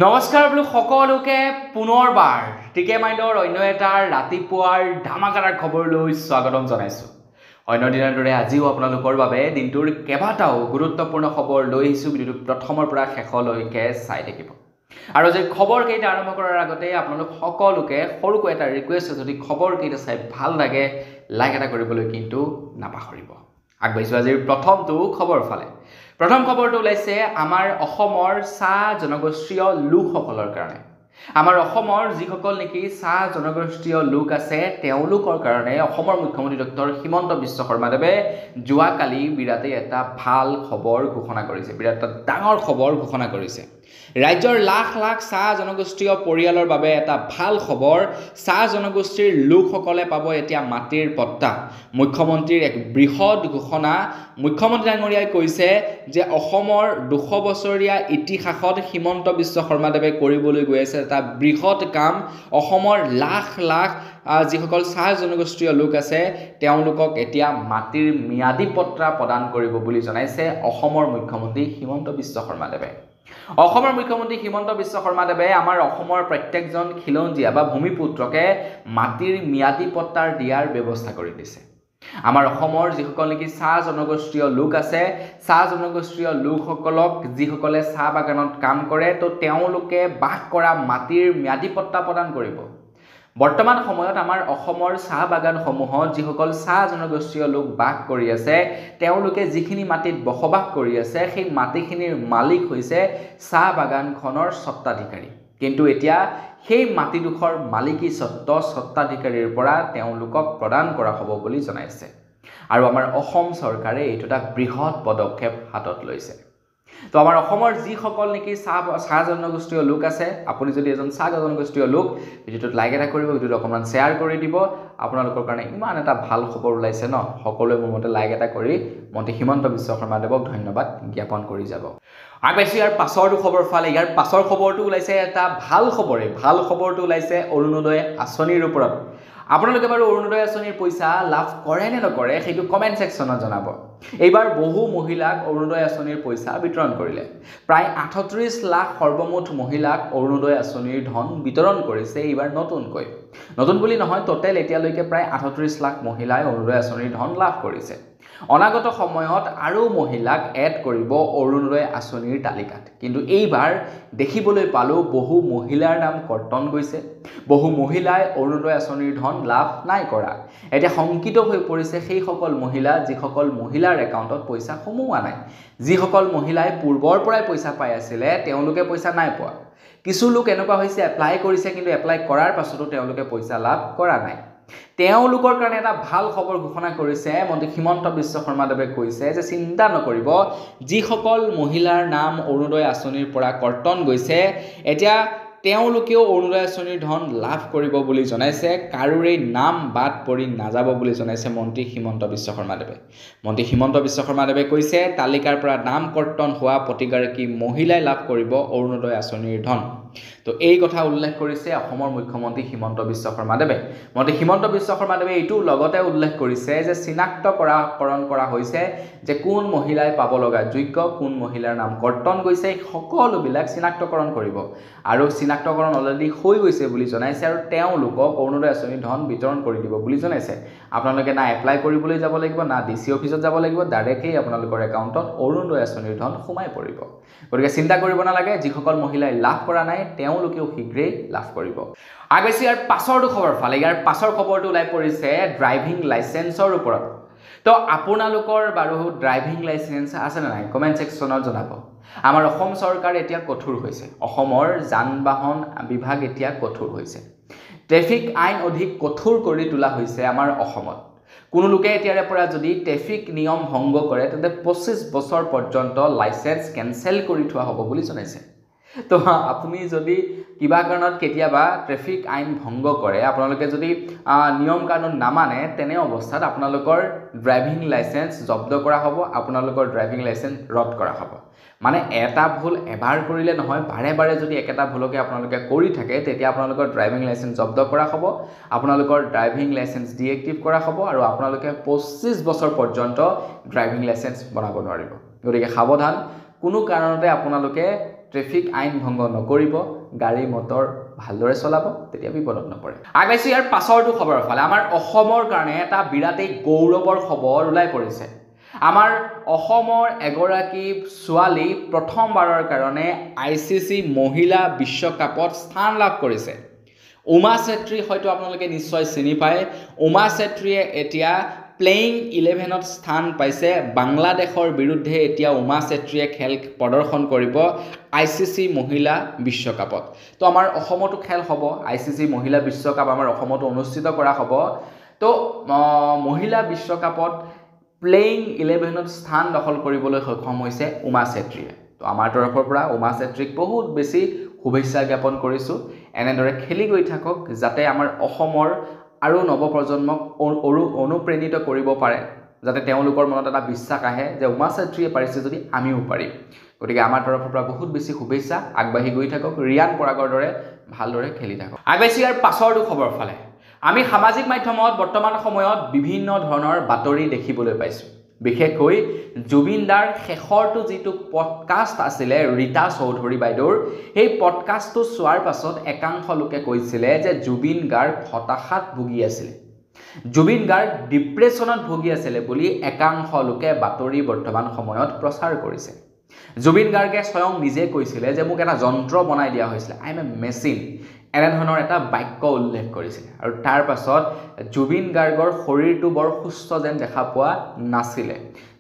নমস্কাৰ বোলো সকলোকে পুনৰবাৰ টিকে মাইণ্ডৰ অন্য এটাৰ ৰাতিপুৱাৰ ধামাকাদাৰ খবৰলৈ স্বাগতম জনাইছোঁ। অন্য দিনৰ দৰে আজিও আপোনালোকৰ বাবে দিনটোৰ কেইবাটাও গুৰুত্বপূৰ্ণ খবৰ লৈ আহিছোঁ। ভিডিঅ'টো প্ৰথমৰ পৰা শেষলৈকে চাই থাকিব। আৰু যে খবৰকেইটা আৰম্ভ কৰাৰ আগতে আপোনালোক সকলোকে সৰুকৈ এটা ৰিকুৱেষ্ট, যদি খবৰকেইটা চাই ভাল লাগে লাইক এটা কৰিবলৈ কিন্তু নাপাহৰিব। আগবাঢ়িছোঁ আজিৰ প্ৰথমটো খবৰ ফালে। প্ৰথম খবৰটো ওলাইছে আমাৰ অসমৰ চাহ জনগোষ্ঠীয় লোকসকলৰ কাৰণে। আমাৰ অসমৰ যিসকল নেকি চাহ জনগোষ্ঠীয় লোক আছে তেওঁলোকৰ কাৰণে অসমৰ মুখ্যমন্ত্ৰী ডক্টৰ হিমন্ত বিশ্ব শৰ্মাদেৱে যোৱাকালি বিৰাটে এটা ভাল খবৰ ঘোষণা কৰিছে, বিৰাট এটা ডাঙৰ খবৰ ঘোষণা কৰিছে। ৰাজ্যৰ লাখ লাখ চাহ জনগোষ্ঠীয় পৰিয়ালৰ বাবে এটা ভাল খবৰ। চাহ জনগোষ্ঠীৰ লোকসকলে পাব এতিয়া মাটিৰ পট্টা। মুখ্যমন্ত্ৰীৰ এক বৃহৎ ঘোষণা। মুখ্যমন্ত্ৰী ডাঙৰীয়াই কৈছে যে অসমৰ 200 বছৰীয়া ইতিহাসত হিমন্ত বিশ্ব শৰ্মাদেৱে কৰিবলৈ গৈ আছে এটা বৃহৎ কাম। অসমৰ লাখ লাখ যিসকল চাহ জনগোষ্ঠীয় লোক আছে তেওঁলোকক এতিয়া মাটিৰ ম্যাদী পট্টা প্ৰদান কৰিব বুলি জনাইছে অসমৰ মুখ্যমন্ত্ৰী হিমন্ত বিশ্ব শৰ্মাদেৱে। অসমৰ মুখ্যমন্ত্ৰী হিমন্ত বিশ্ব শৰ্মাদেৱে আমাৰ অসমৰ প্ৰত্যেকজন খিলঞ্জীয়া বা ভূমিপুত্ৰকে মাটিৰ ম্যাদী পট্টাৰ দিয়াৰ ব্যৱস্থা কৰি দিছে। আমাৰ অসমৰ যিসকল নেকি চাহ জনগোষ্ঠীয় লোক আছে, চাহ জনগোষ্ঠীয় লোকসকলক যিসকলে চাহ বাগানত কাম কৰে তো তেওঁলোকে বাস কৰা মাটিৰ ম্যাদী পট্টা প্ৰদান কৰিব। বৰ্তমান সময়ত আমাৰ অসমৰ চাহ বাগানসমূহত যিসকল চাহ জনগোষ্ঠীয় লোক বাস কৰি আছে তেওঁলোকে যিখিনি মাটিত বসবাস কৰি আছে সেই মাটিখিনিৰ মালিক হৈছে চাহ বাগানখনৰ স্বত্বাধিকাৰী। কিন্তু এতিয়া সেই মাটিডোখৰ মালিকী স্বত্বাধিকাৰীৰ পৰা তেওঁলোকক প্ৰদান কৰা হ'ব বুলি জনাইছে। আৰু আমাৰ অসম চৰকাৰে এইটো এটা বৃহৎ পদক্ষেপ হাতত লৈছে। তো আমাৰ অসমৰ যিসকল নেকি চাহ জনগোষ্ঠীয় লোক আছে, আপুনি যদি এজন চাহ জনগোষ্ঠীয় লোক, ভিডিঅ'টোত লাইক এটা কৰিব, ভিডিঅ'টো অকণমান শ্বেয়াৰ কৰি দিব। আপোনালোকৰ কাৰণে ইমান এটা ভাল খবৰ ওলাইছে ন, সকলোৱে মোৰ মতে লাইক এটা কৰি মন্ত্ৰী হিমন্ত বিশ্ব শৰ্মাদেৱক ধন্যবাদ জ্ঞাপন কৰি যাব। আগবাঢ়িছোঁ ইয়াৰ পাছৰটো খবৰ ফালে। ইয়াৰ পাছৰ খবৰটো ওলাইছে এটা ভাল খবৰে। ভাল খবৰটো ওলাইছে অৰুণোদয় আঁচনিৰ ওপৰত। আপোনালোকে বাৰু অৰুণোদয় আঁচনিৰ পইচা লাভ কৰে নে নকৰে সেইটো কমেণ্ট ছেকশ্যনত জনাব। এইবাৰ বহু মহিলাক অৰুণোদয় আঁচনিৰ পইচা বিতৰণ কৰিলে। প্ৰায় 38 লাখ সৰ্বমুঠ মহিলাক অৰুণোদয় আঁচনিৰ ধন বিতৰণ কৰিছে এইবাৰ নতুনকৈ। নতুন বুলি নহয়, টোটেল এতিয়ালৈকে প্ৰায় 38 লাখ মহিলাই অৰুণোদয় আঁচনিৰ ধন লাভ কৰিছে। অনাগত সময়ত আৰু মহিলাক এড কৰিব অৰুণোদয় আঁচনিৰ তালিকাত। কিন্তু এইবাৰ দেখিবলৈ পালোঁ বহু মহিলাৰ নাম কৰ্তন গৈছে। বহু মহিলাই অৰুণোদয় আঁচনিৰ ধন লাভ নাই কৰা। এতিয়া শংকিত হৈ পৰিছে সেইসকল মহিলা যিসকল মহিলাৰ একাউণ্টত পইচা সোমোৱা নাই। যিসকল মহিলাই পূৰ্বৰ পৰাই পইচা পাই আছিলে তেওঁলোকে পইচা নাই পোৱা। কিছু লোক এনেকুৱা হৈছে এপ্লাই কৰিছে কিন্তু এপ্লাই কৰাৰ পাছতো তেওঁলোকে পইচা লাভ কৰা নাই। তেওঁলোকৰ কাৰণে এটা ভাল খবৰ ঘোষণা কৰিছে মন্ত্ৰী হিমন্ত বিশ্ব শৰ্মাদেৱে। কৈছে যে চিন্তা নকৰিব, যিসকল মহিলাৰ নাম অৰুণোদয় আঁচনিৰ পৰা কৰ্তন গৈছে এতিয়া তেওঁলোকেও অৰুণোদয় আঁচনিৰ ধন লাভ কৰিব বুলি জনাইছে। কাৰোৰেই নাম বাদ পৰি নাযাব বুলি জনাইছে মন্ত্ৰী হিমন্ত বিশ্ব শৰ্মাদেৱে। মন্ত্ৰী হিমন্ত বিশ্ব শৰ্মাদেৱে কৈছে তালিকাৰ পৰা নাম কৰ্তন হোৱা প্ৰতিগৰাকী মহিলাই লাভ কৰিব অৰুণোদয় আঁচনিৰ ধন। তো এই কথা উল্লেখ কৰিছে অসমৰ মুখ্যমন্ত্ৰী হিমন্ত বিশ্ব শৰ্মাদেৱে। মন্ত্ৰী হিমন্ত বিশ্ব শৰ্মাদেৱে এইটো লগতে উল্লেখ কৰিছে যে চিনাক্তকৰণ কৰা হৈছে যে কোন মহিলাই পাব লগা যোগ্য, কোন মহিলাৰ নাম কৰ্তন গৈছে, সকলোবিলাক চিনাক্তকৰণ কৰিব। আৰু চিনাক্তকৰণ অলৰেডি হৈ গৈছে বুলি জনাইছে আৰু তেওঁলোকক অৰুণোদয় আঁচনিৰ ধন বিতৰণ কৰি দিব বুলি জনাইছে। আপোনালোকে না এপ্লাই কৰিবলৈ যাব লাগিব, না DC অফিচত যাব লাগিব, ডাইৰেক্টলি আপোনালোকৰ একাউণ্টত অৰুণোদয় আঁচনিৰ ধন সোমাই পৰিব। গতিকে চিন্তা কৰিব নালাগে, যিসকল মহিলাই লাভ কৰা নাই তেওঁলোকেও শীঘ্ৰেই লাভ কৰিব। আগবাঢ়িছোঁ ইয়াৰ পাছৰটো খবৰ ফালে। ইয়াৰ পাছৰ খবৰটো ওলাই পৰিছে ড্ৰাইভিং লাইচেন্সৰ ওপৰত। তো আপোনালোকৰ বাৰু ড্ৰাইভিং লাইচেন্স আছে নে নাই কমেণ্ট ছেকশ্যনত জনাব। আমাৰ অসম চৰকাৰ এতিয়া কঠোৰ হৈছে। অসমৰ যান বাহন বিভাগ এতিয়া কঠোৰ হৈছে। ট্ৰেফিক আইন অধিক কঠোৰ কৰি তোলা হৈছে আমাৰ অসমত। কোনো লোকে এতিয়াৰে পৰা যদি ট্ৰেফিক নিয়ম ভংগ কৰে তেন্তে 25 বছৰ পৰ্যন্ত লাইচেন্স কেনচেল কৰি থোৱা হ'ব বুলি জনাইছে। তো আপুনি যদি কিবা কাৰণত কেতিয়াবা ট্ৰেফিক আইন ভংগ কৰে, আপোনালোকে যদি নিয়ম কানুন নামানে, তেনে অৱস্থাত আপোনালোকৰ ড্ৰাইভিং লাইচেন্স জব্দ কৰা হ'ব, আপোনালোকৰ ড্ৰাইভিং লাইচেন্স ৰদ কৰা হ'ব। মানে এটা ভুল এবাৰ কৰিলে নহয়, বাৰে বাৰে যদি একেটা ভুলকে আপোনালোকে কৰি থাকে তেতিয়া আপোনালোকৰ ড্ৰাইভিং লাইচেন্স জব্দ কৰা হ'ব, আপোনালোকৰ ড্ৰাইভিং লাইচেন্স ডিএক্টিভ কৰা হ'ব আৰু আপোনালোকে 25 বছৰ পৰ্যন্ত ড্ৰাইভিং লাইচেন্স বনাব নোৱাৰিব। গতিকে সাৱধান, কোনো কাৰণতে আপোনালোকে ট্ৰেফিক আইন ভংগ নকৰিব, গাড়ী মটৰ ভালদৰে চলাব, তেতিয়া বিপদত নপৰে। আগবাইছোঁ ইয়াৰ পাছৰটো খবৰৰ ফালে। আমাৰ অসমৰ কাৰণে এটা বিৰাটেই গৌৰৱৰ খবৰ ওলাই পৰিছে। আমাৰ অসমৰ এগৰাকী ছোৱালী প্ৰথমবাৰৰ কাৰণে ICC মহিলা বিশ্বকাপত স্থান লাভ কৰিছে। উমা চেত্ৰী হয়তো আপোনালোকে নিশ্চয় চিনি পায়। উমা চেত্ৰীয়ে এতিয়া প্লেয়িং 11ত স্থান পাইছে। বাংলাদেশৰ বিৰুদ্ধে এতিয়া উমা চেত্ৰীয়ে খেল প্ৰদৰ্শন কৰিব ICC মহিলা বিশ্বকাপত। তো আমাৰ অসমতো খেল হ'ব, ICC মহিলা বিশ্বকাপ আমাৰ অসমতো অনুষ্ঠিত কৰা হ'ব। তো মহিলা বিশ্বকাপত প্লেয়িং 11ত স্থান দখল কৰিবলৈ সক্ষম হৈছে উমা চেত্ৰীয়ে। তো আমাৰ তৰফৰ পৰা উমা চেত্ৰীক বহুত বেছি শুভেচ্ছা জ্ঞাপন কৰিছোঁ। এনেদৰে খেলি গৈ থাকক, যাতে আমাৰ অসমৰ আৰু নৱপ্ৰজন্মক অনুপ্ৰেৰিত কৰিব পাৰে, যাতে তেওঁলোকৰ মনত এটা বিশ্বাস আহে যে উমা চেত্ৰীয়ে পাৰিছে যদি আমিও পাৰিম। গতিকে আমাৰ তৰফৰ পৰা বহুত বেছি শুভেচ্ছা, আগবাঢ়ি গৈ থাকক, ৰিয়ান পৰাগৰ দৰে ভালদৰে খেলি থাকক। আগবাঢ়িছোঁ ইয়াৰ পাছৰটো খবৰ ফালে। আমি সামাজিক মাধ্যমত বৰ্তমান সময়ত বিভিন্ন ধৰণৰ বাতৰি দেখিবলৈ পাইছোঁ। বিশেষকৈ জুবিন দাৰ শেষৰটো যিটো পডকাষ্ট আছিলে ৰীতা চৌধুৰী বাইদেউৰ, সেই পডকাষ্টটো চোৱাৰ পাছত একাংশ লোকে কৈছিলে যে জুবিন গাৰ্গ হতাশাত ভুগি আছিলে, জুবিন গাৰ্গ ডিপ্ৰেশ্যনত ভুগি আছিলে বুলি একাংশ লোকে বাতৰি বৰ্তমান সময়ত প্ৰচাৰ কৰিছে। জুবিন গাৰ্গে স্বয়ং নিজে কৈছিলে যে মোক এটা যন্ত্ৰ বনাই দিয়া হৈছিলে, আই এম এ মেচিন, এনেধৰণৰ এটা বাক্য উল্লেখ কৰিছিলে। আৰু তাৰ পাছত জুবিন গাৰ্গৰ শৰীৰটো বৰ সুস্থ যেন দেখা পোৱা নাছিলে,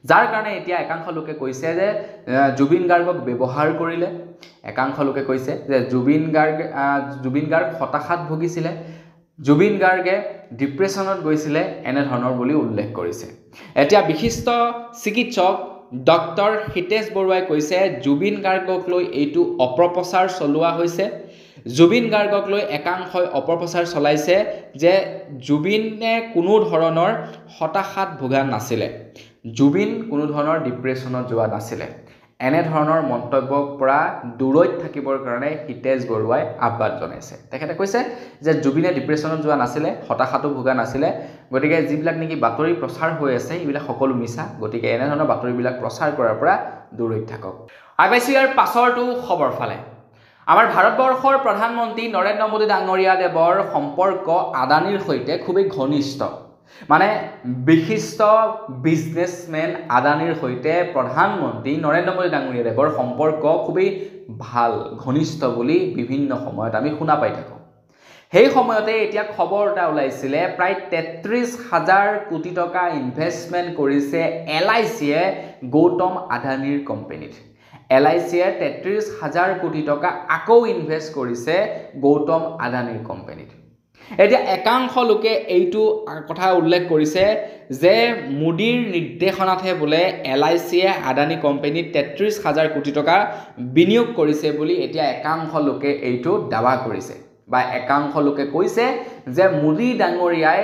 যাৰ কাৰণে এতিয়া একাংশ লোকে কৈছে যে জুবিন গাৰ্গক ব্যৱহাৰ কৰিলে। একাংশ লোকে কৈছে যে জুবিন গাৰ্গ হতাশাত ভুগিছিলে, জুবিন গাৰ্গে ডিপ্ৰেশ্যনত গৈছিলে, এনেধৰণৰ বুলি উল্লেখ কৰিছে। এতিয়া বিশিষ্ট চিকিৎসক ডক্টৰ হিতেশ বৰুৱাই কৈছে জুবিন গাৰ্গক লৈ এইটো অপপ্ৰচাৰ চলোৱা হৈছে। জুবিন গাৰ্গক লৈ একাংশই অপপ্ৰচাৰ চলাইছে যে জুবিনে কোনো ধৰণৰ হতাশাত ভোগা নাছিলে, জুবিন কোনো ধৰণৰ ডিপ্ৰেশ্যনত যোৱা নাছিলে। এনেধৰণৰ মন্তব্যৰ পৰা দূৰৈত থাকিবৰ কাৰণে হিতেশ বৰুৱাই আহ্বান জনাইছে। তেখেতে কৈছে যে জুবিনে ডিপ্ৰেশ্যনত যোৱা নাছিলে, হতাশাতো ভোগা নাছিলে। গতিকে যিবিলাক নেকি বাতৰি প্ৰচাৰ হৈ আছে এইবিলাক সকলো মিছা। গতিকে এনেধৰণৰ বাতৰিবিলাক প্ৰচাৰ কৰাৰ পৰা দূৰৈত থাকক। আগবাইছোঁ ইয়াৰ পাছৰটো খবৰ ফালে। আমাৰ ভাৰতবৰ্ষৰ প্ৰধানমন্ত্ৰী নৰেন্দ্ৰ মোদী ডাঙৰীয়া দেৱৰ সম্পৰ্ক আদানীৰ সৈতে খুবেই ঘনিষ্ঠ। মানে বিশিষ্ট বিজনেছমেন আদানীৰ সৈতে প্ৰধানমন্ত্ৰী নৰেন্দ্ৰ মোদী ডাঙৰীয়া দেৱৰ সম্পৰ্ক খুবেই ভাল, ঘনিষ্ঠ বুলি বিভিন্ন সময়ত আমি শুনা পাই থাকোঁ। সেই সময়তে এতিয়া খবৰ এটা ওলাইছিলে প্ৰায় 33,000 কোটি টকা ইনভেষ্টমেণ্ট কৰিছে LICয়ে গৌতম আদানীৰ কোম্পানীত। LICয়ে 33,000 কোটি টকা আকৌ ইনভেষ্ট কৰিছে গৌতম আদানীৰ কোম্পানীত। এতিয়া একাংশ লোকে এইটো কথা উল্লেখ কৰিছে যে মোদীৰ নিৰ্দেশনাতহে বোলে LICয়ে আদানী কোম্পানীত 33,000 কোটি টকা বিনিয়োগ কৰিছে বুলি এতিয়া একাংশ লোকে এইটো দাবা কৰিছে, বা একাংশ লোকে কৈছে যে মোদী ডাঙৰীয়াই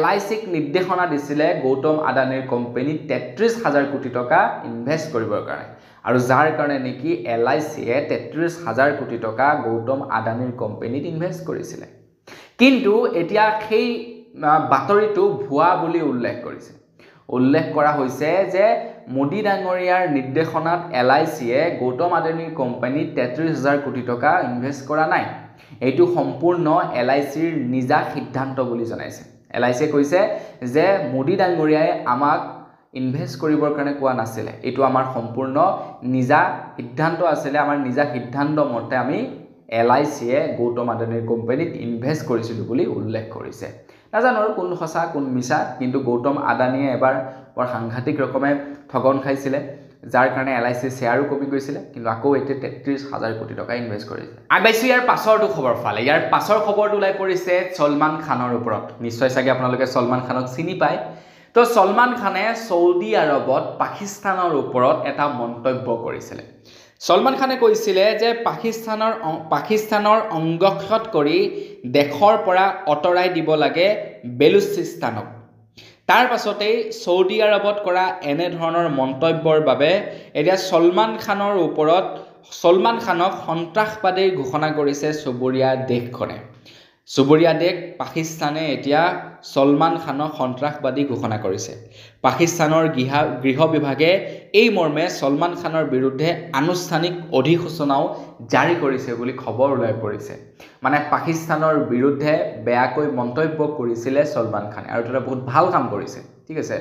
LICক নিৰ্দেশনা দিছিলে গৌতম আদানীৰ কোম্পানীত 33,000 কোটি টকা ইনভেষ্ট কৰিবৰ কাৰণে, আৰু যাৰ কাৰণে নেকি LICয়ে 33,000 কোটি টকা গৌতম আদানীৰ কোম্পানীত ইনভেষ্ট কৰিছিলে। কিন্তু এতিয়া সেই বাতৰিটো ভুৱা বুলি উল্লেখ কৰা হৈছে যে মোদী ডাঙৰীয়াৰ নিৰ্দেশনাত LICয়ে গৌতম আদানীৰ কোম্পানীত 33,000 কোটি টকা ইনভেষ্ট কৰা নাই। এইটো সম্পূৰ্ণ LICৰ নিজা সিদ্ধান্ত বুলি জনাইছে। LICয়ে কৈছে যে মোদী ডাঙৰীয়াই আমাক ইনভেষ্ট কৰিবৰ কাৰণে কোৱা নাছিলে, এইটো আমাৰ সম্পূৰ্ণ নিজা সিদ্ধান্ত আছিলে, আমাৰ নিজা সিদ্ধান্ত মতে আমি LICয়ে গৌতম আদানীৰ কোম্পানীত ইনভেষ্ট কৰিছিলোঁ বুলি উল্লেখ কৰিছে। নাজানো আৰু কোন সঁচা কোন মিছা, কিন্তু গৌতম আদানীয়ে এবাৰ বৰ সাংঘাতিক ৰকমে ঠগন খাইছিলে, যাৰ কাৰণে LICৰ শ্বেয়াৰো কমি গৈছিলে, কিন্তু আকৌ এতিয়া 33,000 কোটি টকা ইনভেষ্ট কৰিছে। আগবাইছোঁ ইয়াৰ পাছৰটো খবৰ ফালে। ইয়াৰ পাছৰ খবৰটো ওলাই পৰিছে ছলমান খানৰ ওপৰত। নিশ্চয় চাগে আপোনালোকে ছলমান খানক চিনি পায়। তো ছলমান খানে চৌদি আৰবত পাকিস্তানৰ ওপৰত এটা মন্তব্য কৰিছিলে। ছলমান খানে কৈছিলে যে পাকিস্তানৰ অংগক্ষত কৰি দেশৰ পৰা আঁতৰাই দিব লাগে বেলুচিস্তানক। তাৰ পাছতেই চৌদি আৰবত কৰা এনেধৰণৰ মন্তব্যৰ বাবে এতিয়া ছলমান খানক সন্ত্ৰাসবাদী ঘোষণা কৰিছে চুবুৰীয়া দেশখনে। চুবুৰীয়া দেশ পাকিস্তানে এতিয়া ছলমান খানক সন্ত্ৰাসবাদী ঘোষণা কৰিছে। পাকিস্তানৰ গৃহ বিভাগে এই মৰ্মে ছলমান খানৰ বিৰুদ্ধে আনুষ্ঠানিক অধিসূচনাও জাৰি কৰিছে বুলি খবৰ ওলাই পৰিছে মানে পাকিস্তানৰ বিৰুদ্ধে বেয়াকৈ মন্তব্য কৰিছিলে সলমান খানে আৰু এটা বহুত ভাল কাম কৰিছে ঠিক আছে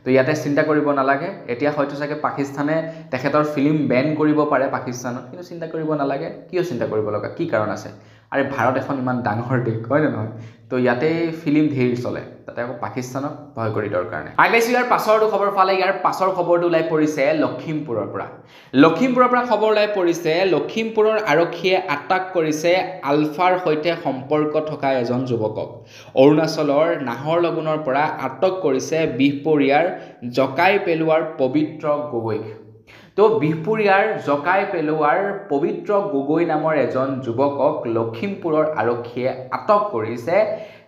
তো ইয়াতে চিন্তা কৰিব নালাগে এতিয়া হয়তো চাগে পাকিস্তানে তেখেতৰ ফিল্ম বেন কৰিব পাৰে পাকিস্তানত কিন্তু চিন্তা কৰিব নালাগে কিয় চিন্তা কৰিব লগা কি কাৰণ আছে আৰে ভাৰত এখন ইমান ডাঙৰ দেশ হয় না নহয় তো ইয়াতে ফিল্ম ধেৰ চলে তাতে আকৌ পাকিস্তানক ভয় কৰি দৰকাৰ নাই আগবাইছো ইয়াৰ পাছৰটো খবৰ ফালে ইয়াৰ পাছৰ খবৰটো ওলাই পৰিছে লখিমপুৰৰ পৰা খবৰ ওলাই পৰিছে লখিমপুৰৰ আৰক্ষীয়ে আটক কৰিছে আলফাৰ সৈতে সম্পৰ্ক থকা এজন যুৱকক অৰুণাচলৰ নাহৰলগুনৰ পৰা আটক কৰিছে বিহপুৰীয়াৰ জকাই পেলোৱাৰ পবিত্ৰ গগৈক তো বিহপুৰীয়াৰ জকাই পেলোৱাৰ পবিত্ৰ গগৈ নামৰ এজন যুৱকক লখিমপুৰৰ আৰক্ষীয়ে আটক কৰিছে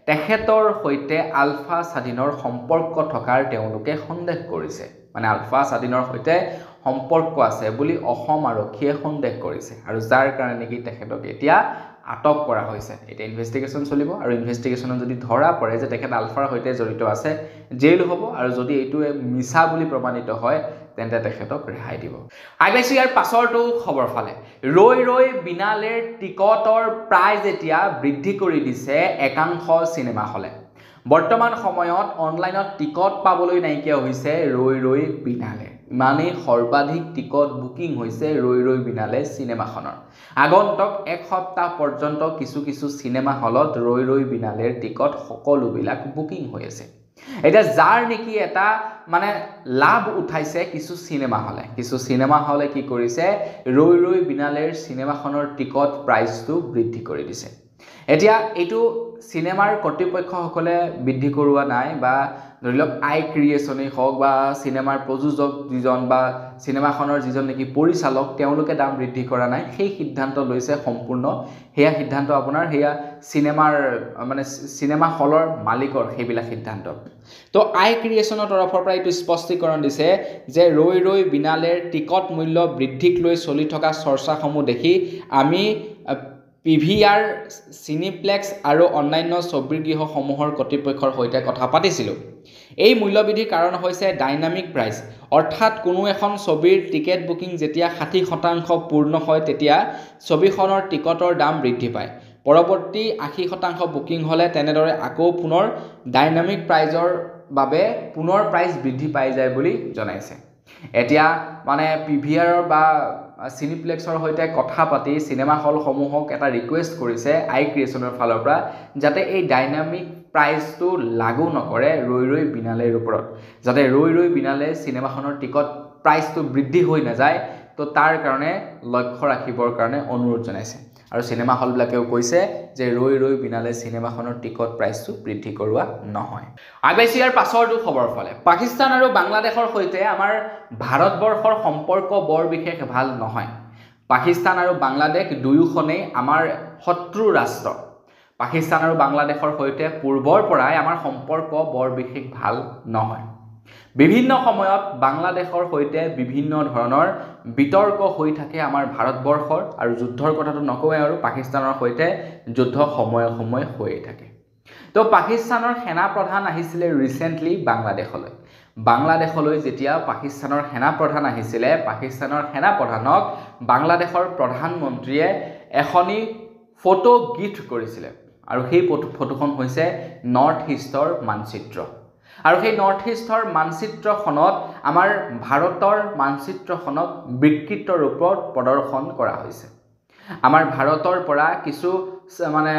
তেখেতৰ সৈতে আলফা স্বাধীনৰ সম্পৰ্ক থকাৰ তেওঁলোকে সন্দেহ কৰিছে মানে আলফা স্বাধীনৰ সৈতে সম্পৰ্ক আছে বুলি অসম আৰক্ষীয়ে সন্দেহ কৰিছে আৰু যাৰ কাৰণে নেকি তেখেতক এতিয়া আটক কৰা হৈছে এটা ইনভেষ্টিগেশ্যন চলিব আৰু ইনভেষ্টিগেশ্যনত যদি ধৰা পৰে যে তেখেত আলফাৰ সৈতে জড়িত আছে জেল হ'ব আৰু যদি এইটো মিছা বুলি প্ৰমাণিত হয় তেন্তে তেখেতক ৰেহাই দিব আগবাইছো ইয়াৰ পাছৰটো খবৰ ফালে ৰৈ বিনালেৰ টিকটৰ প্ৰাইজ এতিয়া বৃদ্ধি কৰি দিছে একাংশ চিনেমা হলে বৰ্তমান সময়ত অনলাইনত টিকট পাবলৈ নাইকিয়া হৈছে ৰৈ বিনালে ইমানেই সৰ্বাধিক টিকট বুকিং হৈছে ৰৈ বিনালে চিনেমাখনৰ আগন্তুক এক সপ্তাহ পৰ্যন্ত কিছু চিনেমা হলত ৰৈ বিনালেৰ টিকট সকলোবিলাক বুকিং হৈ আছে এটা যাৰ নেকি এটা মানে লাভ উঠাইছে কিছু চিনেমা হলে কি কৰিছে ৰৈ বিনালেৰ চিনেমাখনৰ টিকট প্ৰাইচটো বৃদ্ধি কৰি দিছে এতিয়া এইটো সিনেমাৰ কৰ্তৃপক্ষসকলে বৃদ্ধি কৰোৱা নাই বা ধৰি লওক আই ক্ৰিয়েচনেই হওক বা সিনেমাৰ প্ৰযোজক যিজন বা সিনেমাখনৰ যিজন নেকি পৰিচালক তেওঁলোকে দাম বৃদ্ধি কৰা নাই সেই সিদ্ধান্ত লৈছে সম্পূৰ্ণ হেয়া সিদ্ধান্ত আপোনাৰ হেয়া সিনেমাৰ মানে সিনেমা হলৰ মালিকৰ সেইবিলাক সিদ্ধান্ত তো আই ক্ৰিয়েচনৰ তৰফৰ পৰা এইটো স্পষ্টীকৰণ দিছে যে ৰৈ বিনালেৰ টিকট মূল্য বৃদ্ধিক লৈ চলি থকা চৰ্চাসমূহ দেখি আমি পিভিআৰ চিনিপ্লেক্স আৰু অন্যান্য ছবিৰ গৃহসমূহৰ কৰ্তৃপক্ষৰ সৈতে কথা পাতিছিলোঁ এই মূল্যবৃদ্ধিৰ কাৰণ হৈছে ডাইনামিক প্ৰাইচ অৰ্থাৎ কোনো এখন ছবিৰ টিকেট বুকিং যেতিয়া 60% পূৰ্ণ হয় তেতিয়া ছবিখনৰ টিকটৰ দাম বৃদ্ধি পায় পৰৱৰ্তী 80% বুকিং হলে তেনেদৰে আকৌ পুনৰ ডাইনামিক প্ৰাইজৰ বাবে পুনৰ প্ৰাইচ বৃদ্ধি পাই যায় বুলি জনাইছে এতিয়া মানে পিভিআৰৰ বা চিনিপ্লেক্সৰ সৈতে কথা পাতি সিনেমা হলসমূহক এটা ৰিকুৱেষ্ট কৰিছে আই ক্ৰিয়েচনৰ ফালৰ পৰা যাতে এই ডাইনামিক প্ৰাইচটো লাগু নকৰে ৰৈ বিনালেৰ ওপৰত যাতে ৰৈ বিনালে সিনেমাখনৰ টিকট প্ৰাইচটো বৃদ্ধি হৈ নাযায় তো তাৰ কাৰণে লক্ষ্য ৰাখিবৰ কাৰণে অনুৰোধ জনাইছে আৰু সিনেমা হলবিলাকেও কৈছে যে ৰৈ বিনালে সিনেমাখনৰ টিকট প্ৰাইচটো বৃদ্ধি কৰোৱা নহয় আগবাইছো ইয়াৰ পাছৰটো খবৰ ফালে পাকিস্তান আৰু বাংলাদেশৰ সৈতে আমাৰ ভাৰতবৰ্ষৰ সম্পৰ্ক বৰ বিশেষ ভাল নহয় পাকিস্তান আৰু বাংলাদেশ দুয়োখনেই আমাৰ শত্ৰু ৰাষ্ট্ৰ পাকিস্তান আৰু বাংলাদেশৰ সৈতে পূৰ্বৰ পৰাই আমাৰ সম্পৰ্ক বৰ বিশেষ ভাল নহয় বিভিন্ন সময়ত বাংলাদেশৰ সৈতে বিভিন্ন ধৰণৰ বিতৰ্ক হৈ থাকে আমাৰ ভাৰতবৰ্ষৰ আৰু যুদ্ধৰ কথাটো নকওঁৱে আৰু পাকিস্তানৰ সৈতে যুদ্ধ সময়ে হৈ থাকে তো পাকিস্তানৰ সেনা প্ৰধান আহিছিলে ৰিসেন্টলি বাংলাদেশলৈ যেতিয়া পাকিস্তানৰ সেনা প্ৰধান আহিছিলে পাকিস্তানৰ সেনা প্ৰধানক বাংলাদেশৰ প্ৰধানমন্ত্ৰীয়ে এখনি ফটো গিফ্ট কৰিছিলে আৰু সেই ফটোখন হৈছে নৰ্থ ইষ্টৰ মানচিত্ৰ আৰু সেই নৰ্থ ইষ্টৰ মানচিত্ৰখনত আমাৰ ভাৰতৰ মানচিত্ৰখনক বিকৃত ৰূপত প্ৰদৰ্শন কৰা হৈছে আমাৰ ভাৰতৰ পৰা কিছু মানে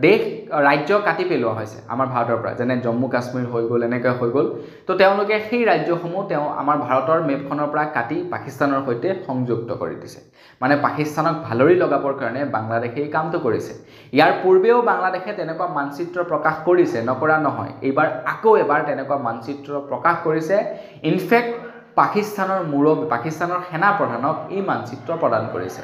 দেশ ৰাজ্য কাটি পেলোৱা হৈছে আমাৰ ভাৰতৰ পৰা যেনে জম্মু কাশ্মীৰ হৈ গ'ল এনেকৈ হৈ গ'ল তো তেওঁলোকে সেই ৰাজ্যসমূহ আমাৰ ভাৰতৰ মেপখনৰ পৰা কাটি পাকিস্তানৰ সৈতে সংযুক্ত কৰি দিছে মানে পাকিস্তানক ভালৰি লগাবৰ কাৰণে বাংলাদেশে এই কামটো কৰিছে ইয়াৰ পূৰ্বেও বাংলাদেশে তেনেকুৱা মানচিত্ৰ প্ৰকাশ কৰিছে নকৰা নহয় এইবাৰ আকৌ এবাৰ তেনেকুৱা মানচিত্ৰ প্ৰকাশ কৰিছে ইনফেক্ট পাকিস্তানৰ সেনা প্ৰধানক এই মানচিত্ৰ প্ৰদান কৰিছে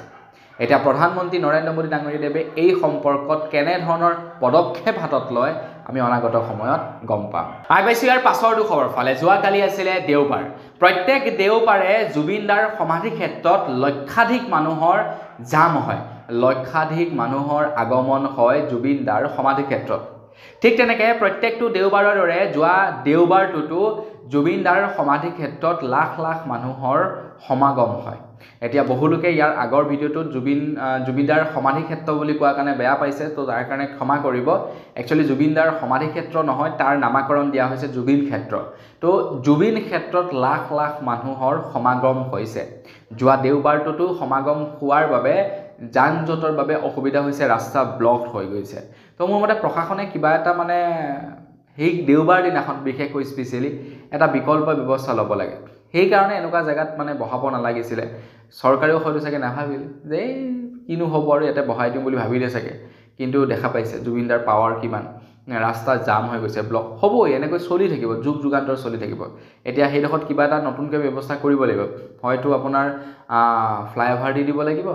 এটা প্ৰধানমন্ত্ৰী নৰেন্দ্ৰ মোদী ডাঙৰীয়াদেৱে এই সম্পৰ্কত কেনে ধৰণৰ পদক্ষেপ হাতত লয় আমি অনাগত সময়ত গম পাম আগবাইছো ইয়াৰ পাছৰটো খবৰ ফালে যোৱাকালি আছিলে দেওবাৰ প্ৰত্যেক দেওবাৰে জুবিনদাৰ সমাধি ক্ষেত্ৰত লক্ষাধিক মানুহৰ জাম হয় লক্ষাধিক মানুহৰ আগমন হয় জুবিনদাৰ সমাধি ক্ষেত্ৰত ঠিক তেনেকৈ প্ৰত্যেকটো দেওবাৰৰ দৰে যোৱা দেওবাৰটোতো জুবিন দাৰ সমাধি ক্ষেত্ৰত লাখ লাখ মানুহৰ সমাগম হয়। এতিয়া বহুলোকে ইয়াৰ আগৰ ভিডিঅ'টোত জুবিন দাৰ সমাধি ক্ষেত্ৰ বুলি কোৱাৰ কাৰণে বেয়া পাইছে, তো তাৰ কাৰণে ক্ষমা কৰিব। একচুৱেলি জুবিন দাৰ সমাধি ক্ষেত্ৰ নহয়, তাৰ নামাকৰণ দিয়া হৈছে জুবিন ক্ষেত্ৰ। তো জুবিন ক্ষেত্ৰত লাখ লাখ মানুহৰ সমাগম হৈছে। যোৱা দেওবাৰটোতো সমাগম হোৱাৰ বাবে যান জঁটৰ বাবে অসুবিধা হৈছে, ৰাস্তা ব্লক হৈ গৈছে। তো মোৰ মতে প্ৰশাসনে কিবা এটা মানে সেই দেওবাৰ দিনাখন বিশেষকৈ স্পেচিয়েলি এটা বিকল্প ব্যৱস্থা ল'ব লাগে। সেইকাৰণে এনেকুৱা জেগাত মানে বহাব নালাগিছিলে। চৰকাৰেও হয়তো চাগে নাভাবিল যে কিনো হ'ব আৰু ইয়াতে বহাই দিম বুলি ভাবিলে চাগে, কিন্তু দেখা পাইছে জুবিন দাৰ পাৱাৰ কিমান। ৰাস্তা জাম হৈ গৈছে, ব্লক হ'বই, এনেকৈ চলি থাকিব, যুগ যুগান্তৰ চলি থাকিব। এতিয়া সেইডোখৰত কিবা এটা নতুনকৈ ব্যৱস্থা কৰিব লাগিব, হয়তো আপোনাৰ ফ্লাইঅভাৰ দি দিব লাগিব,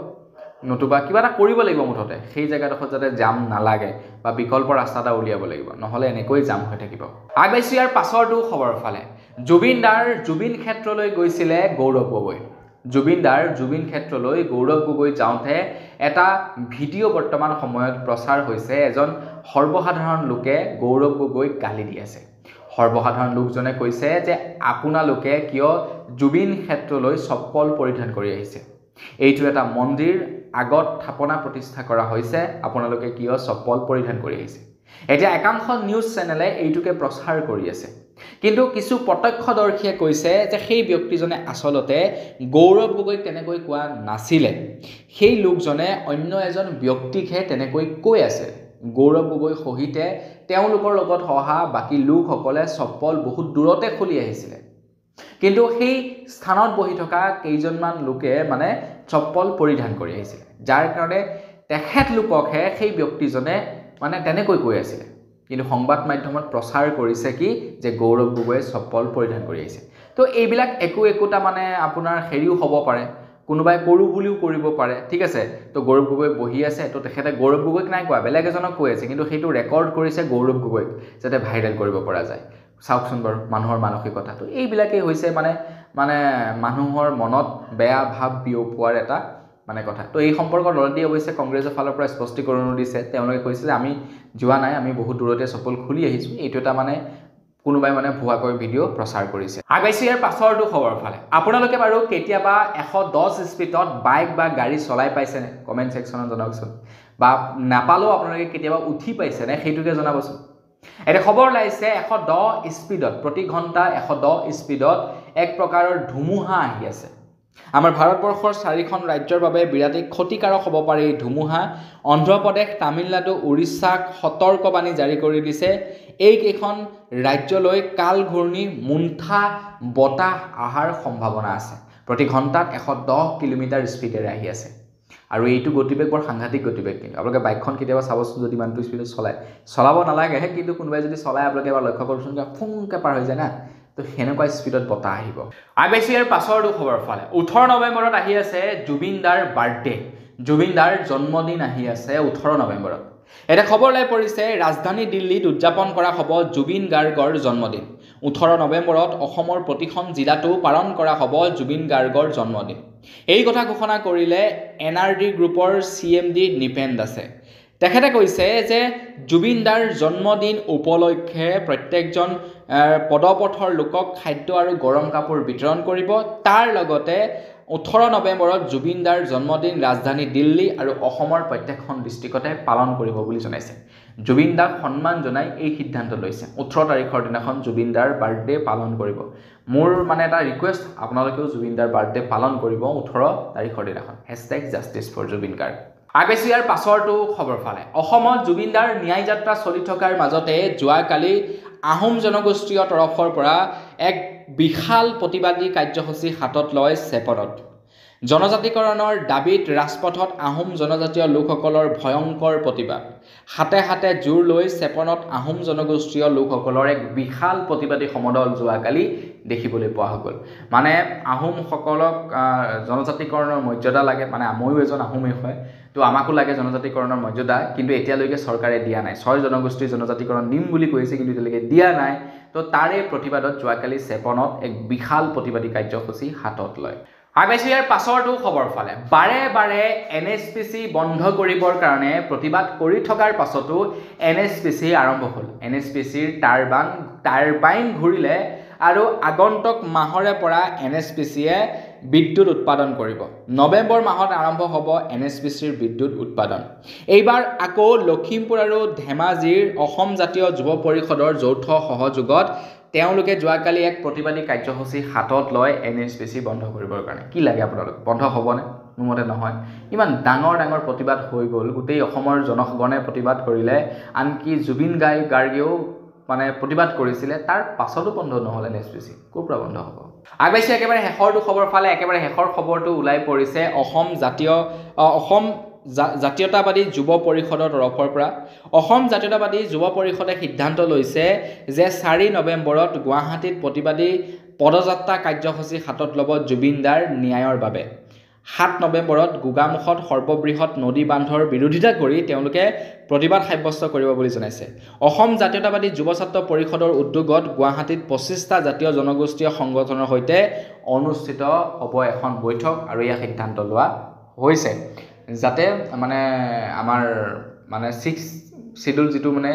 নতুবা কিবা এটা কৰিব লাগিব মুঠতে সেই জেগাডোখৰত যাতে জাম নালাগে, বা বিকল্প ৰাস্তা এটা উলিয়াব লাগিব, নহ'লে এনেকৈ জাম হৈ থাকিব। আগবাঢ়িছোঁ ইয়াৰ পাছৰটো খবৰৰ ফালে। জুবিন দাৰ জুবিন ক্ষেত্ৰলৈ গৈছিলে গৌৰৱ গগৈ। জুবিন দাৰ জুবিন ক্ষেত্ৰলৈ গৌৰৱ গগৈ যাওঁতে এটা ভিডিঅ' বৰ্তমান সময়ত প্ৰচাৰ হৈছে। এজন সৰ্বসাধাৰণ লোকে গৌৰৱ গগৈক গালি দি আছে। সৰ্বসাধাৰণ লোকজনে কৈছে যে আপোনালোকে কিয় জুবিন ক্ষেত্ৰলৈ চপ্পল পৰিধান কৰি আহিছে? এইটো এটা মন্দিৰ, আগত থাপনা প্ৰতিষ্ঠা কৰা হৈছে, আপোনালোকে কিয় চপ্পল পৰিধান কৰি আহিছে? এতিয়া একাংশ নিউজ চেনেলে এইটোকে প্ৰচাৰ কৰি আছে, কিন্তু কিছু প্ৰত্যক্ষদৰ্শীয়ে কৈছে যে সেই ব্যক্তিজনে আচলতে গৌৰৱ গগৈক তেনেকৈ কোৱা নাছিলে। সেই লোকজনে অন্য এজন ব্যক্তিকহে তেনেকৈ কৈ আছে। গৌৰৱ গগৈ সহিতে তেওঁলোকৰ লগত অহা বাকী লোকসকলে চপ্পল বহুত দূৰতে খুলি আহিছিলে, কিন্তু সেই স্থানত বহি থকা কেইজনমান লোকে মানে চপ্পল পৰিধান কৰি আহিছিলে, যাৰ কাৰণে তেখেতলোককহে সেই ব্যক্তিজনে মানে তেনেকৈ কৈ আছিলে। কিন্তু সংবাদ মাধ্যমত প্ৰচাৰ কৰিছে কি যে গৌৰৱ গগৈয়ে চপ্পল পৰিধান কৰি আহিছে। তো এইবিলাক একোটা মানে আপোনাৰ হেৰিও হ'ব পাৰে, কোনোবাই কৰোঁ বুলিও কৰিব পাৰে, ঠিক আছে। তো গৌৰৱ গগৈ বহি আছে, তো তেখেতে গৌৰৱ গগৈক নাই কোৱা, বেলেগ এজনক কৈ আছে, কিন্তু সেইটো ৰেকৰ্ড কৰিছে গৌৰৱ গগৈক যাতে ভাইৰেল কৰিব পৰা যায়। চাওকচোন বাৰু মানুহৰ মানসিকতাটো। এইবিলাকেই হৈছে মানে মানুহৰ মনত বেয়া ভাৱ বিয়পোৱাৰ এটা মানে কথা। তো এই সম্পৰ্কত অলৰেডি অৱশ্যে কংগ্ৰেছৰ ফালৰ পৰা স্পষ্টীকৰণো দিছে। তেওঁলোকে কৈছে যে আমি যোৱা নাই, আমি বহুত দূৰতে চপ্পল খুলি আহিছোঁ। এইটো এটা মানে কোনোবাই মানে ভুৱাকৈ ভিডিঅ' প্ৰচাৰ কৰিছে। আগবাঢ়িছোঁ ইয়াৰ পাছৰটো খবৰৰ ফালে। আপোনালোকে বাৰু কেতিয়াবা 110 স্পীডত বাইক বা গাড়ী চলাই পাইছেনে? কমেণ্ট ছেকশ্যনত জনাবচোন। বা নাপালেও আপোনালোকে কেতিয়াবা উঠি পাইছেনে সেইটোকে জনাবচোন। এটা খবৰ ওলাইছে 110 স্পীডত, প্ৰতি ঘণ্টা 110 স্পীডত এক প্ৰকাৰৰ ধুমুহা আহি আছে। আমাৰ ভাৰতবৰ্ষৰ 4খন ৰাজ্যৰ বাবে বিৰাটেই ক্ষতিকাৰক হ'ব পাৰে এই ধুমুহা। অন্ধ্ৰপ্ৰদেশ, তামিলনাডু, উৰিষ্যাক সতৰ্কবাণী জাৰি কৰি দিছে। এইকেইখন ৰাজ্যলৈ কাল ঘূৰ্ণি মুন্থা বতাহ অহাৰ সম্ভাৱনা আছে। প্ৰতি ঘণ্টাত 110 কিলোমিটাৰ স্পীডেৰে আহি আছে। আৰু এইটো গতিবেগ বৰ সাংঘাতিক গতিবেগ। কিন্তু আপোনালোকে বাইকখন কেতিয়াবা চাবচোন, যদি ইমানটো স্পীডত চলাব নালাগে, কিন্তু কোনোবাই যদি চলাই আপোনালোকে এবাৰ লক্ষ্য কৰকচোন, ফুংকৈ পাৰ হৈ যায় না। তো সেনেকুৱা স্পীডত বতাহ আহিব। আগবাঢ়িছোঁ ইয়াৰ পাছৰটো খবৰৰ ফালে। 18 নৱেম্বৰত আহি আছে জুবিন দাৰ বাৰ্থডে। জুবিন দাৰ জন্মদিন আহি আছে 18 নৱেম্বৰত। এটা খবৰ ওলাই পৰিছে, ৰাজধানী দিল্লীত উদযাপন কৰা হ'ব জুবিন গাৰ্গৰ জন্মদিন। 18 নৱেম্বৰত অসমৰ প্ৰতিখন জিলাতো পালন কৰা হ'ব জুবিন গাৰ্গৰ জন্মদিন। এই কথা ঘোষণা কৰিলে NRD গ্ৰুপৰ CMD নিপেন দাসে। তেখেতে কৈছে যে জুবিন দাৰ জন্মদিন উপলক্ষে প্ৰত্যেকজন পদপথৰ লোকক খাদ্য আৰু গৰম কাপোৰ বিতৰণ কৰিব। তাৰ লগতে 18 নৱেম্বৰত জুবিন দাৰ জন্মদিন ৰাজধানী দিল্লী আৰু অসমৰ প্ৰত্যেকখন ডিষ্ট্ৰিক্টতে পালন কৰিব বুলি জনাইছে। জুবিন দাক সন্মান জনাই এই সিদ্ধান্ত লৈছে। 18 তাৰিখৰ দিনাখন জুবিন দাৰ বাৰ্থডে পালন কৰিব। মোৰ মানে এটা ৰিকুৱেষ্ট, আপোনালোকেও জুবিন দাৰ বাৰ্থডে পালন কৰিব 18 তাৰিখৰ দিনাখন। #JusticeForJubin Garg। আগবাঢ়িছোঁ ইয়াৰ পাছৰটো খবৰ ফালে। অসমত জুবিন দাৰ ন্যায় যাত্ৰা চলি থকাৰ মাজতে যোৱাকালি আহোম জনগোষ্ঠীয় তৰফৰ পৰা এক বিশাল প্ৰতিবাদী কাৰ্যসূচী হাতত লয় চেপনত। জনজাতিকৰণৰ দাবীত ৰাজপথত আহোম জনজাতীয় লোকসকলৰ ভয়ংকৰ প্ৰতিবাদ। হাতে হাতে জোৰ লৈ চেপনত আহোম জনগোষ্ঠীয় লোকসকলৰ এক বিশাল প্ৰতিবাদী সমদল যোৱাকালি দেখিবলৈ পোৱা গ'ল। মানে আহোমসকলক জনজাতিকৰণৰ মৰ্যাদা লাগে, মানে ময়ো এজন আহোমেই হয়, তো আমাকো লাগে জনজাতিকৰণৰ মৰ্যাদা, কিন্তু এতিয়ালৈকে চৰকাৰে দিয়া নাই। 6 জনগোষ্ঠীৰ জনজাতিকৰণ দিম বুলি কৈছে, কিন্তু এতিয়ালৈকে দিয়া নাই। তো তাৰে প্ৰতিবাদত যোৱাকালি চেপনত এক বিশাল প্ৰতিবাদী কাৰ্যসূচী হাতত লয়। আগবাইছোঁ ইয়াৰ পাছৰটো খবৰ ফালে বাৰে বাৰে NSPC বন্ধ কৰিবৰ কাৰণে প্ৰতিবাদ কৰি থকাৰ পাছতো NSPC আৰম্ভ হ'ল NSPCৰ টাৰবাইন ঘূৰিলে আৰু আগন্তুক মাহৰে পৰা NSPCয়ে বিদ্যুৎ উৎপাদন কৰিব নৱেম্বৰ মাহত আৰম্ভ হ'ব NSPCৰ বিদ্যুৎ উৎপাদন এইবাৰ আকৌ লখিমপুৰ আৰু ধেমাজিৰ অসম জাতীয় যুৱ পৰিষদৰ যৌথ সহযোগত তেওঁলোকে যোৱাকালি এক প্ৰতিবাদী কাৰ্যসূচী হাতত লয় NSPC বন্ধ কৰিবৰ কাৰণে কি লাগে আপোনালোক বন্ধ হ'বনে মোৰ মতে নহয় ইমান ডাঙৰ প্ৰতিবাদ হৈ গ'ল গোটেই অসমৰ জনগণে প্ৰতিবাদ কৰিলে আনকি জুবিন গাৰ্গেও মানে প্ৰতিবাদ কৰিছিলে তাৰ পাছতো বন্ধ নহ'ল NSPC ক'ৰ পৰা বন্ধ হ'ব আগবাইছোঁ একেবাৰে শেষৰটো খবৰ ফালে একেবাৰে শেষৰ খবৰটো ওলাই পৰিছে অসম জাতীয়তাবাদী যুৱ পৰিষদৰ তৰফৰ পৰা অসম জাতীয়তাবাদী যুৱ পৰিষদে সিদ্ধান্ত লৈছে যে 4 নৱেম্বৰত গুৱাহাটীত প্ৰতিবাদী পদযাত্ৰা কাৰ্যসূচী হাতত ল'ব জুবিনদাৰ ন্যায়ৰ বাবে 7 নৱেম্বৰত গোগামুখত সৰ্ববৃহৎ নদী বান্ধৰ বিৰোধিতা কৰি তেওঁলোকে প্ৰতিবাদ সাব্যস্ত কৰিব বুলি জনাইছে অসম জাতীয়তাবাদী যুৱ ছাত্ৰ পৰিষদৰ উদ্যোগত গুৱাহাটীত 25টা জাতীয় জনগোষ্ঠীয় সংগঠনৰ সৈতে অনুষ্ঠিত হ'ব এখন বৈঠক আৰু ইয়াৰ সিদ্ধান্ত লোৱা হৈছে যাতে মানে আমাৰ মানে 6 শিডিউল যেটো মানে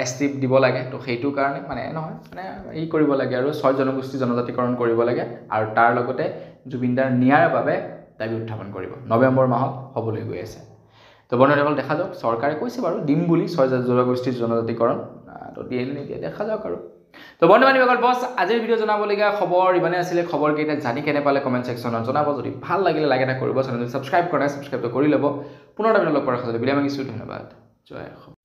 ST দিব লাগে তো সেইটো কাৰণে মানে নহয় মানে এই কৰিব লাগে আৰু 6 জনগোষ্ঠী জনজাতিকৰণ কৰিব লাগে আৰু তাৰ লগতে জুবিনদাৰ ন্যায়ৰ বাবে দাবী উত্থাপন কৰিব নৱেম্বৰ মাহত হ'বলৈ গৈ আছে তো বন্ধুসকল দেখা যাওক চৰকাৰে কৈছে বাৰু দিম বুলি 6 জনগোষ্ঠী জনজাতিকৰণ তো দিয়ে নিদিয়ে দেখা যাওক আৰু তো বন্ধুসকল বস আজিৰ ভিডিও জনাবলগীয়া খবৰ ইমানে আছিলে খবৰ কেইটা জানি কেনে পালে কমেন্ট সেকশনত জনাব যদি ভাল লাগিলে লাইক এটা কৰিব চেনেলটো সাবস্ক্ৰাইব কৰা সাবস্ক্ৰাইব কৰি ল'ব পুনৰ আমি লগ পোৱাৰ আশা কৰিলো বিদায় মাগিছো ধন্যবাদ জয় অসম